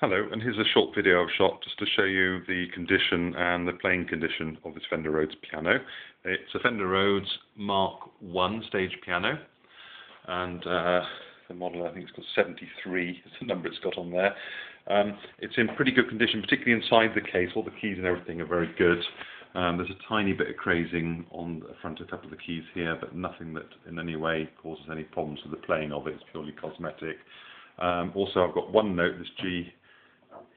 Hello, and here's a short video I've shot just to show you the condition and the playing condition of this Fender Rhodes piano. It's a Fender Rhodes Mark I stage piano, and the model, I think it's got 73 is the number it's got on there. It's in pretty good condition, particularly inside the case. All the keys and everything are very good. There's a tiny bit of crazing on the front of a couple of the keys here, but nothing that in any way causes any problems with the playing of it. It's purely cosmetic. Also, I've got one note, this G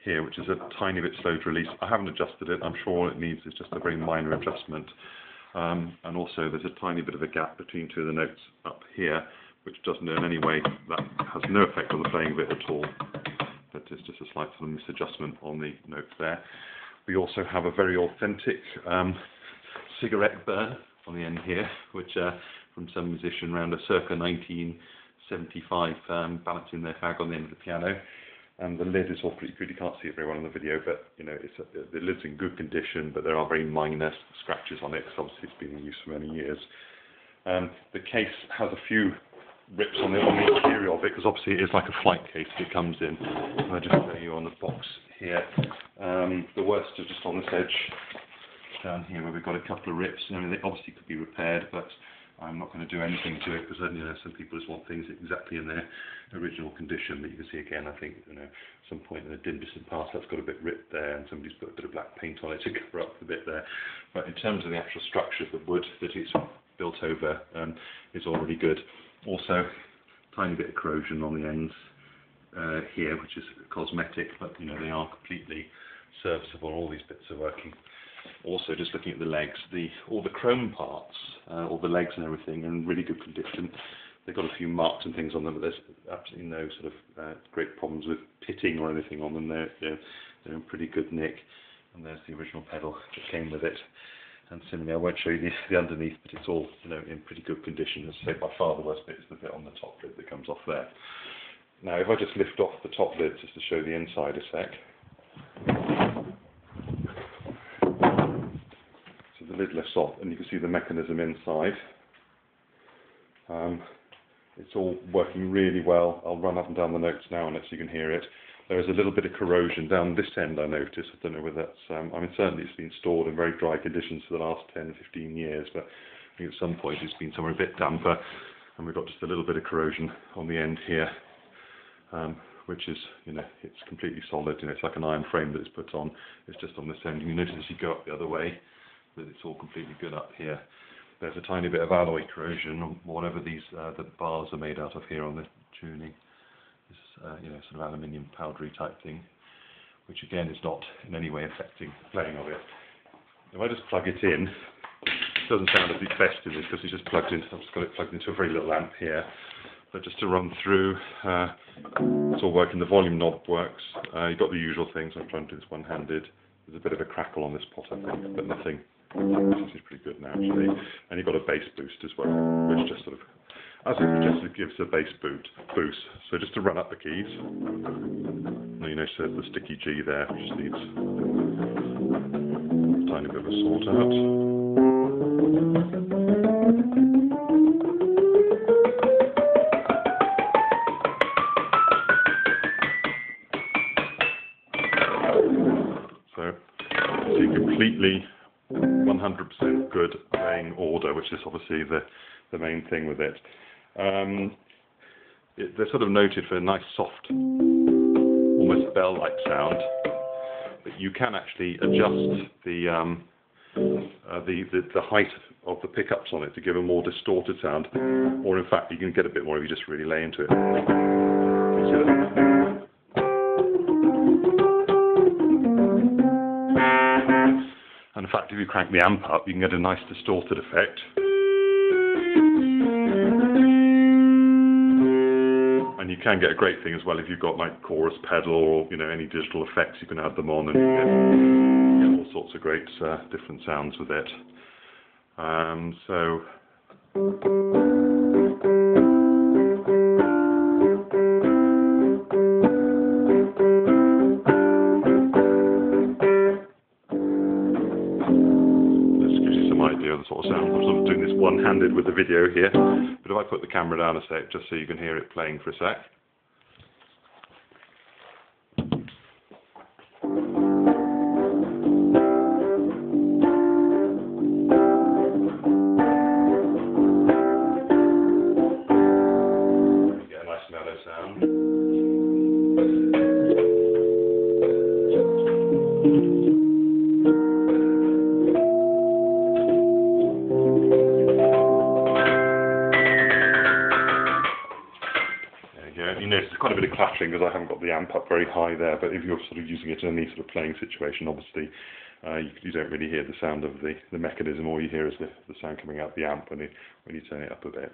here, which is a tiny bit slow to release. I haven't adjusted it. I'm sure all it needs is just a very minor adjustment. And also there's a tiny bit of a gap between two of the notes up here, which doesn't in any way, that has no effect on the playing of it at all. But it's just a slight sort of misadjustment on the notes there. We also have a very authentic cigarette burn on the end here, which from some musician around a circa 1975 balancing their fag on the end of the piano. And the lid is all pretty good. You can't see it very well in the video, but you know, the lid's in good condition, but there are very minor scratches on it because obviously it's been in use for many years. The case has a few rips on the interior of it because obviously it is like a flight case that it comes in. And I'll just show you on the box here. The worst is just on this edge down here where we've got a couple of rips. I mean, they obviously could be repaired, but I'm not going to do anything to it because some people just want things exactly in their original condition. But you can see again, I think at some point in the dim distant past that's got a bit ripped there, and somebody's put a bit of black paint on it to cover up the bit there. But in terms of the actual structure of the wood that it's built over, is already good. Also, tiny bit of corrosion on the ends here, which is cosmetic, but you know they are completely serviceable. All these bits are working. Also, just looking at the legs, all the chrome parts, all the legs and everything are in really good condition. They've got a few marks and things on them, but there's absolutely no sort of great problems with pitting or anything on them. They're in pretty good nick. And there's the original pedal that came with it. And similarly, I won't show you the underneath, but it's all in pretty good condition. As I say, by far the worst bit is the bit on the top lid that comes off there. Now, if I just lift off the top lid just to show the inside a sec. The lid lifts off and you can see the mechanism inside. It's all working really well. I'll run up and down the notes now so you can hear it. There is a little bit of corrosion down this end, I noticed. I don't know whether that's, I mean, certainly it's been stored in very dry conditions for the last 10, 15 years, but I think at some point it's been somewhere a bit damper, and we've got just a little bit of corrosion on the end here, which is, it's completely solid. It's like an iron frame that it's put on. It's just on this end. You notice as you go up the other way, that it's all completely good up here. There's a tiny bit of alloy corrosion on whatever these the bars are made out of here on the tuning. This sort of aluminium powdery type thing, which again is not in any way affecting the playing of it. If I just plug it in, it doesn't sound as best in this because it's just plugged in. I've just got it plugged into a very little amp here. But just to run through, it's all working. The volume knob works. You've got the usual things. I'm trying to do this one-handed. There's a bit of a crackle on this pot, I think, but nothing. This is pretty good now, actually. And you've got a bass boost as well, which just sort of, as it suggests, gives a bass boost. So just to run up the keys, you notice the sticky G there, which just needs a tiny bit of a sort out. So completely 100% good playing order, which is obviously the main thing with it. They're sort of noted for a nice soft, almost bell-like sound, but you can actually adjust the height of the pickups on it to give a more distorted sound, or in fact you can get a bit more if you just really lay into it. You see that? And in fact, if you crank the amp up, you can get a nice distorted effect. And you can get a great thing as well if you've got like chorus pedal or any digital effects. You can add them on and you get all sorts of great different sounds with it. The sort of sound. I'm sort of doing this one-handed with the video here, but if I put the camera down a sec, just so you can hear it playing for a sec. clashing because I haven't got the amp up very high there, but if you're sort of using it in any sort of playing situation, obviously you don't really hear the sound of the mechanism. All you hear is the sound coming out the amp when you turn it up a bit.